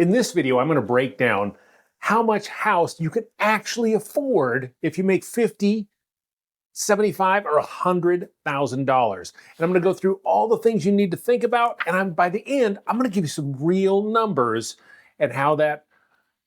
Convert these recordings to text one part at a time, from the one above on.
In this video, I'm going to break down how much house you can actually afford if you make $50,000, $75,000, or $100,000. And I'm going to go through all the things you need to think about. And by the end, I'm going to give you some real numbers and how that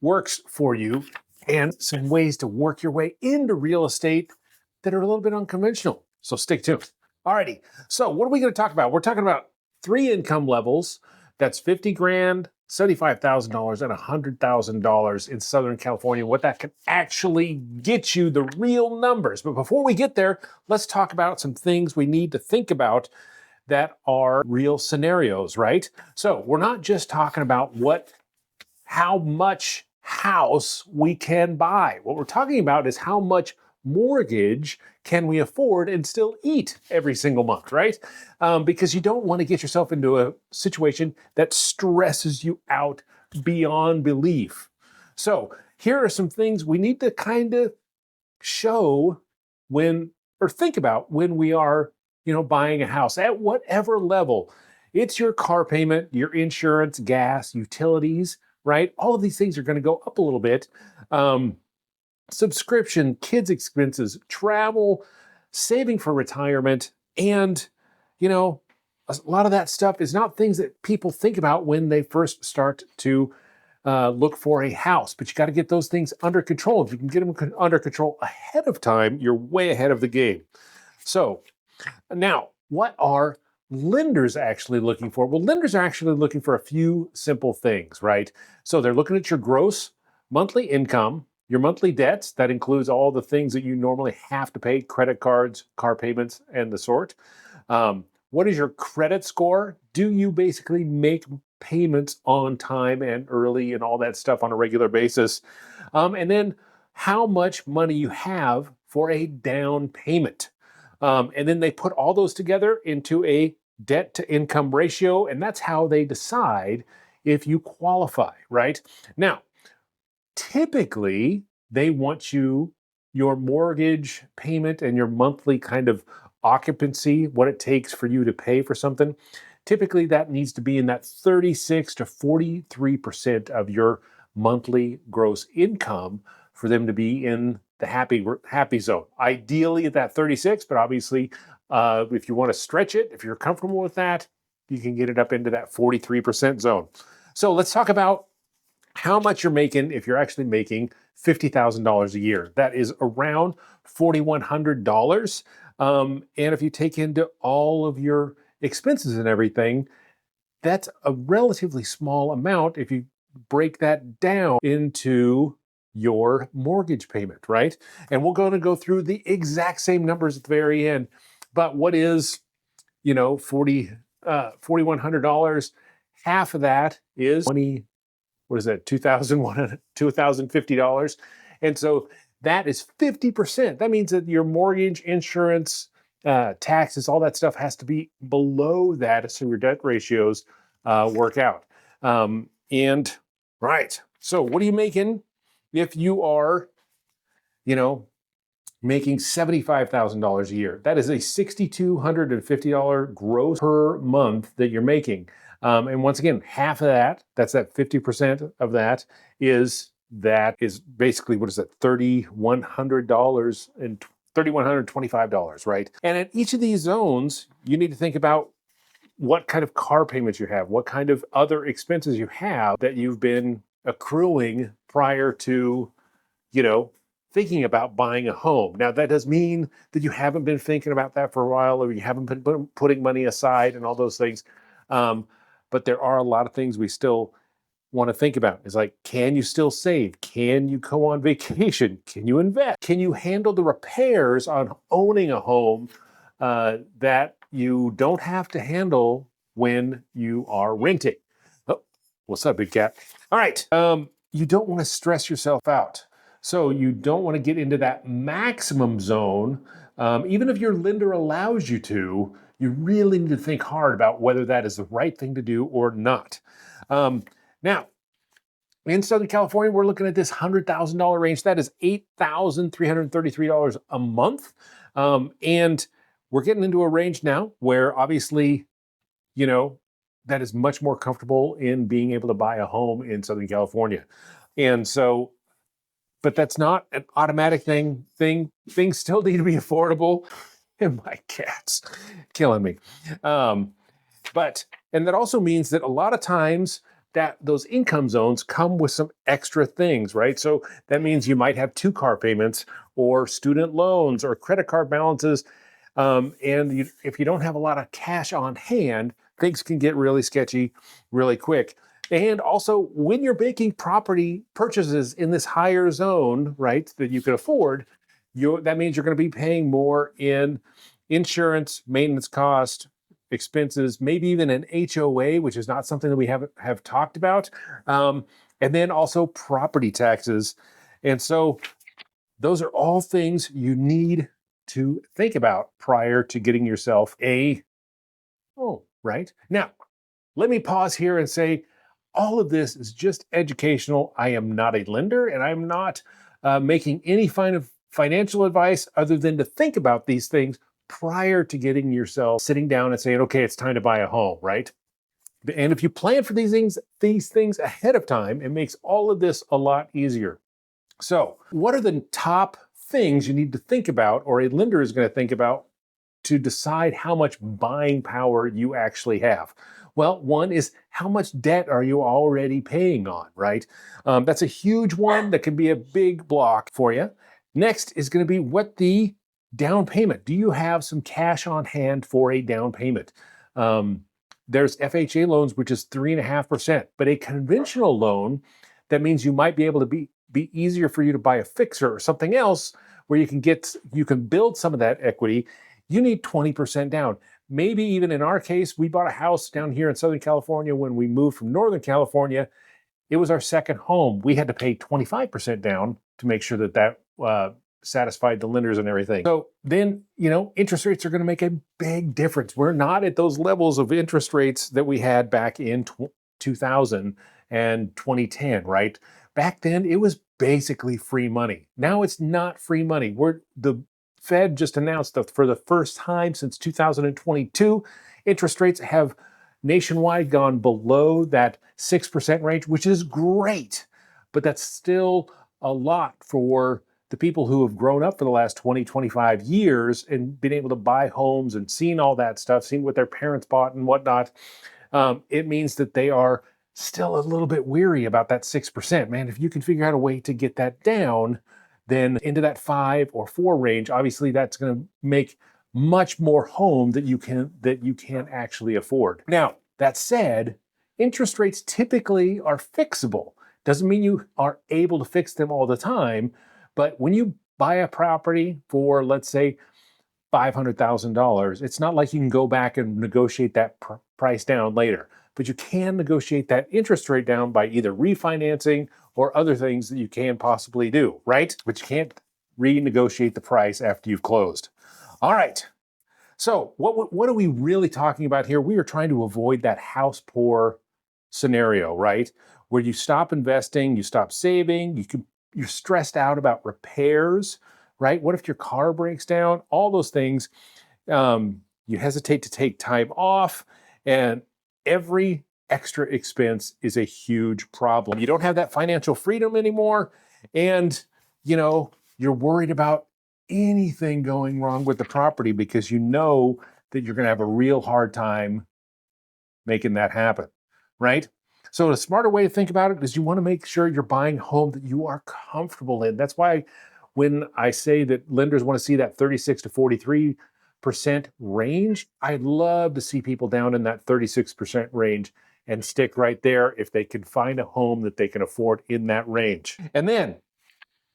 works for you and some ways to work your way into real estate that are a little bit unconventional. So stick tuned. Alrighty. So what are we going to talk about? We're talking about 3 income levels. That's 50 grand, $75,000, and $100,000 in Southern California, what that can actually get you, the real numbers. But before we get there, let's talk about some things we need to think about that are real scenarios, right? So we're not just talking about how much house we can buy. What we're talking about is how much mortgage can we afford and still eat every single month, right? Because you don't want to get yourself into a situation that stresses you out beyond belief. So here are some things we need to kind of show think about when we are, buying a house at whatever level. It's your car payment, your insurance, gas, utilities, right? All of these things are going to go up a little bit. Subscription, kids' expenses, travel, saving for retirement, and, a lot of that stuff is not things that people think about when they first start to look for a house. But you got to get those things under control. If you can get them under control ahead of time, you're way ahead of the game. So now, what are lenders actually looking for? Well, lenders are actually looking for a few simple things, right? So they're looking at your gross monthly income, your monthly debts. That includes all the things that you normally have to pay, credit cards, car payments, and the sort. What is your credit score? Do you basically make payments on time and early and all that stuff on a regular basis? And then how much money you have for a down payment. And then they put all those together into a debt to income ratio, and that's how they decide if you qualify, right? Now, typically, they want your mortgage payment and your monthly kind of occupancy, what it takes for you to pay for something. Typically, that needs to be in that 36 to 43% of your monthly gross income for them to be in the happy zone. Ideally at that 36, but obviously, if you want to stretch it, if you're comfortable with that, you can get it up into that 43% zone. So let's talk about how much you're making if you're actually making $50,000 a year. That is around $4,100. And if you take into all of your expenses and everything, that's a relatively small amount if you break that down into your mortgage payment, right? And we're going to go through the exact same numbers at the very end. But what is, $4,100? Half of that is $2,050. And so that is 50%. That means that your mortgage, insurance, taxes, all that stuff has to be below that so your debt ratios work out. Right. So what are you making if you are, making $75,000 a year? That is a $6,250 gross per month that you're making. And once again, half of that's that 50% of that is basically, what is that, $3,100 and $3,125, right? And at each of these zones, you need to think about what kind of car payments you have, what kind of other expenses you have that you've been accruing prior to, thinking about buying a home. Now, that does mean that you haven't been thinking about that for a while, or you haven't been putting money aside and all those things. But there are a lot of things we still want to think about. It's like, can you still save? Can you go on vacation? Can you invest? Can you handle the repairs on owning a home that you don't have to handle when you are renting? Oh, what's up, big cat? All right. You don't want to stress yourself out. So you don't want to get into that maximum zone. Even if your lender allows you to, you really need to think hard about whether that is the right thing to do or not. Now, in Southern California, we're looking at this $100,000 range. That is $8,333 a month. And we're getting into a range now where obviously, that is much more comfortable in being able to buy a home in Southern California. And so, but that's not an automatic things still need to be affordable. And my cat's killing me. But and that also means that a lot of times that those income zones come with some extra things, right? So that means you might have 2 car payments or student loans or credit card balances. If you don't have a lot of cash on hand, things can get really sketchy really quick. And also, when you're making property purchases in this higher zone, right, that you can afford, that means you're going to be paying more in insurance, maintenance cost, expenses, maybe even an HOA, which is not something that we have talked about, and then also property taxes. And so those are all things you need to think about prior to getting yourself a home, right? Now, let me pause here and say, all of this is just educational. I am not a lender, and I'm not making any financial advice other than to think about these things prior to getting yourself sitting down and saying, okay, it's time to buy a home, right? And if you plan for these things ahead of time, it makes all of this a lot easier. So, what are the top things you need to think about, or a lender is going to think about, to decide how much buying power you actually have? Well, one is, how much debt are you already paying on, right? That's a huge one that can be a big block for you. Next is going to be, what the down payment. Do you have some cash on hand for a down payment? There's FHA loans, which is 3.5%, but a conventional loan, that means you might be able to be easier for you to buy a fixer or something else where you can build some of that equity. You need 20% down. Maybe even in our case, we bought a house down here in Southern California when we moved from Northern California. It was our second home. We had to pay 25% down to make sure that satisfied the lenders and everything. So then, interest rates are going to make a big difference. We're not at those levels of interest rates that we had back in 2000 and 2010, right? Back then, it was basically free money. Now it's not free money. The Fed just announced that for the first time since 2022, interest rates have nationwide gone below that 6% range, which is great, but that's still a lot for the people who have grown up for the last 20, 25 years and been able to buy homes and seen all that stuff, seen what their parents bought and whatnot. It means that they are still a little bit weary about that 6%. Man, if you can figure out a way to get that down, then into that 5 or 4 range, obviously that's going to make much more home that you can actually afford. Now, that said, interest rates typically are fixable. Doesn't mean you are able to fix them all the time, but when you buy a property for, let's say, $500,000, it's not like you can go back and negotiate that price down later, but you can negotiate that interest rate down by either refinancing or other things that you can possibly do, right? But you can't renegotiate the price after you've closed. All right. So what are we really talking about here? We are trying to avoid that house poor scenario, right? Where you stop investing, you stop saving, you're stressed out about repairs, right? What if your car breaks down? All those things. You hesitate to take time off, and every extra expense is a huge problem. You don't have that financial freedom anymore, and you're worried about anything going wrong with the property because you know that you're going to have a real hard time making that happen, right? So a smarter way to think about it is, you want to make sure you're buying a home that you are comfortable in. That's why when I say that lenders want to see that 36 to 43% range, I'd love to see people down in that 36% range and stick right there if they can find a home that they can afford in that range. And then,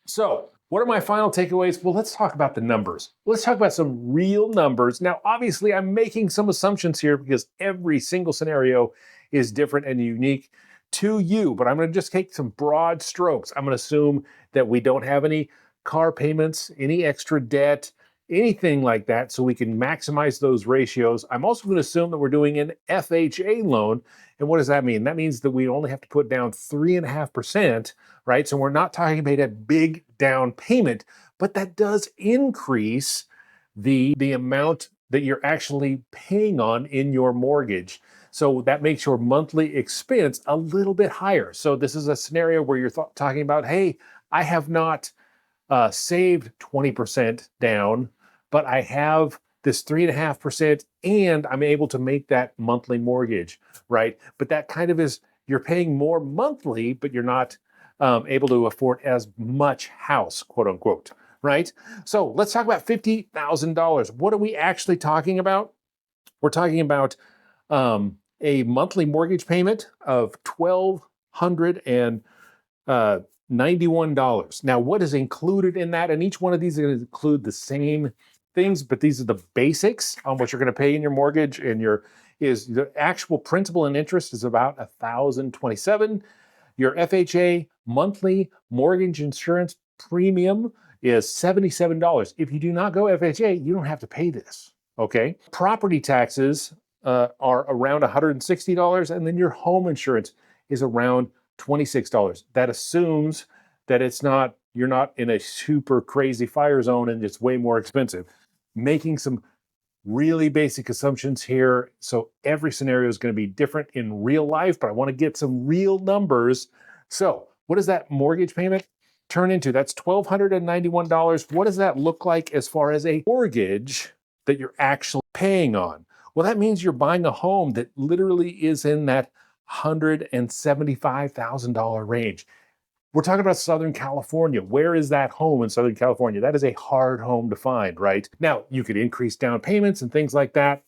so what are my final takeaways? Well, let's talk about the numbers. Let's talk about some real numbers. Now, obviously, I'm making some assumptions here because every single scenario is different and unique to you, but I'm going to just take some broad strokes. I'm going to assume that we don't have any car payments, any extra debt, anything like that, so we can maximize those ratios. I'm also going to assume that we're doing an FHA loan. And what does that mean? That means that we only have to put down 3.5%, right? So we're not talking about a big down payment, but that does increase the amount that you're actually paying on in your mortgage. So that makes your monthly expense a little bit higher. So this is a scenario where you're talking about, hey, I have not saved 20% down, but I have this 3.5%, and I'm able to make that monthly mortgage, right? But that kind of is, you're paying more monthly, but you're not able to afford as much house, quote unquote, right? So let's talk about $50,000. What are we actually talking about? We're talking about a monthly mortgage payment of $1,291. Now, what is included in that? And each one of these is going to include the same things, but these are the basics on what you're going to pay in your mortgage. And is the actual principal and interest is about $1,027. Your FHA monthly mortgage insurance premium is $77. If you do not go FHA, you don't have to pay this. Okay. Property taxes are around $160, and then your home insurance is around $26. That assumes that you're not in a super crazy fire zone and it's way more expensive. Making some really basic assumptions here. So every scenario is going to be different in real life, but I want to get some real numbers. So what does that mortgage payment turn into? That's $1,291. What does that look like as far as a mortgage that you're actually paying on? Well, that means you're buying a home that literally is in that $175,000 range. We're talking about Southern California. Where is that home in Southern California? That is a hard home to find, right? Now, you could increase down payments and things like that,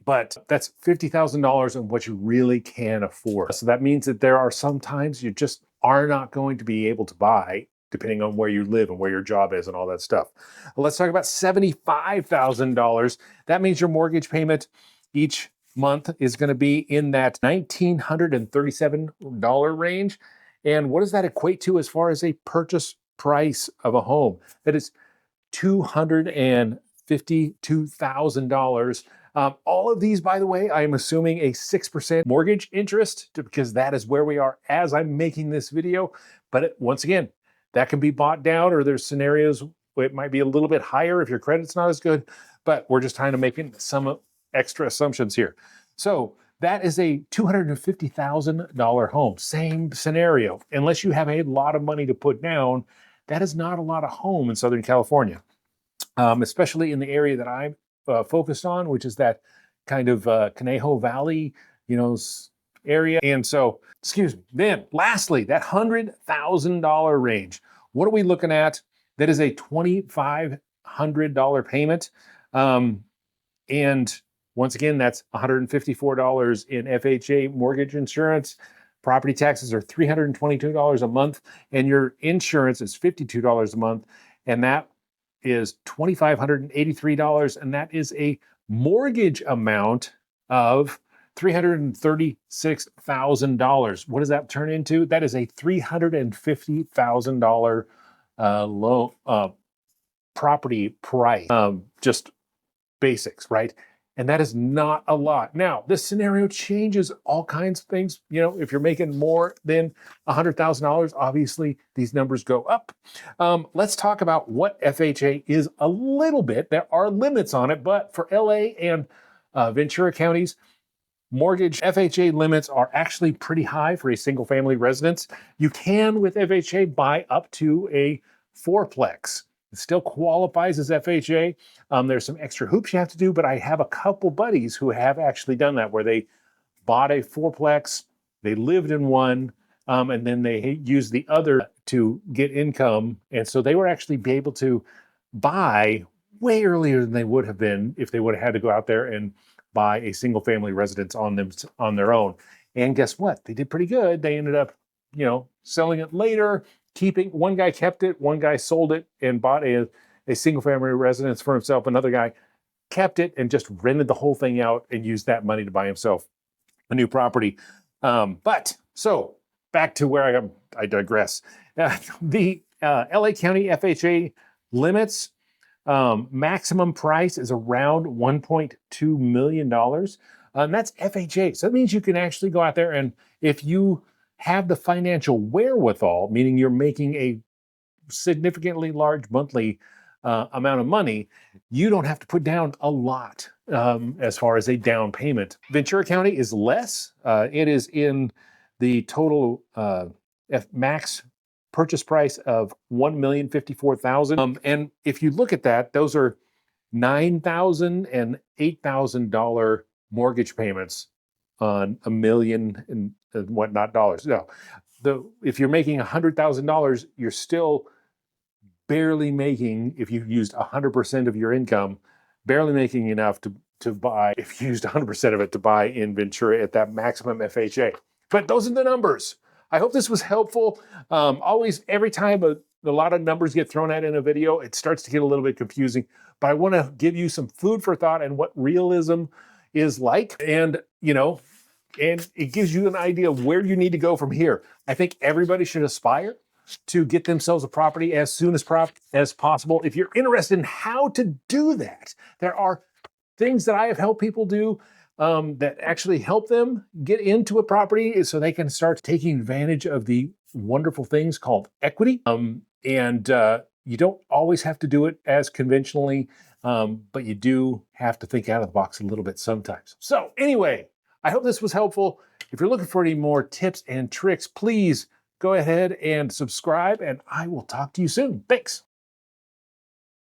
but that's $50,000 and what you really can afford. So that means that there are some times you just are not going to be able to buy, depending on where you live and where your job is and all that stuff. Well, let's talk about $75,000. That means your mortgage payment each month is going to be in that $1,937 range. And what does that equate to as far as a purchase price of a home? That is $252,000. All of these, by the way, I am assuming a 6% mortgage interest because that is where we are as I'm making this video. But once again, that can be bought down, or there's scenarios where it might be a little bit higher if your credit's not as good, but we're just trying to make some extra assumptions here. So that is a $250,000 home. Same scenario. Unless you have a lot of money to put down, that is not a lot of home in Southern California, especially in the area that I'm focused on, which is that kind of Conejo Valley, area. And so, excuse me. Then lastly, that $100,000 range. What are we looking at? That is a $2,500 payment. And once again, that's $154 in FHA mortgage insurance. Property taxes are $322 a month, and your insurance is $52 a month, and that is $2,583, and that is a mortgage amount of $336,000. What does that turn into? That is a $350,000 loan property price. Just basics, right? And that is not a lot. Now, this scenario changes all kinds of things. If you're making more than $100,000, obviously these numbers go up. Let's talk about what FHA is a little bit. There are limits on it, but for LA and Ventura counties, mortgage FHA limits are actually pretty high for a single family residence. You can, with FHA, buy up to a fourplex. It still qualifies as FHA. There's some extra hoops you have to do, but I have a couple buddies who have actually done that, where they bought a fourplex, they lived in one, and then they used the other to get income. And so they were actually be able to buy way earlier than they would have been if they would have had to go out there and buy a single family residence on their own. And guess what? They did pretty good. They ended up, selling it later. One guy kept it, one guy sold it and bought a single family residence for himself. Another guy kept it and just rented the whole thing out and used that money to buy himself a new property. So back to where I digress. The LA County FHA limits, maximum price is around $1.2 million. And that's FHA. So that means you can actually go out there, and if you have the financial wherewithal, meaning you're making a significantly large monthly amount of money, you don't have to put down a lot as far as a down payment. Ventura County is less. It is in the total max purchase price of $1,054,000. And if you look at that, those are $9,000 and $8,000 mortgage payments on $1 million and whatnot dollars. No, if you're making $100,000, you're still barely making, if you used 100% of your income, barely making enough to buy, if you used 100% of it to buy in Ventura at that maximum FHA. But those are the numbers. I hope this was helpful. Always, every time a lot of numbers get thrown out in a video, it starts to get a little bit confusing. But I want to give you some food for thought and what realism is like. And, and it gives you an idea of where you need to go from here. I think everybody should aspire to get themselves a property as soon as possible. If you're interested in how to do that, there are things that I have helped people do that actually help them get into a property so they can start taking advantage of the wonderful things called equity. You don't always have to do it as conventionally, but you do have to think out of the box a little bit sometimes. So anyway, I hope this was helpful. If you're looking for any more tips and tricks, please go ahead and subscribe, and I will talk to you soon. Thanks.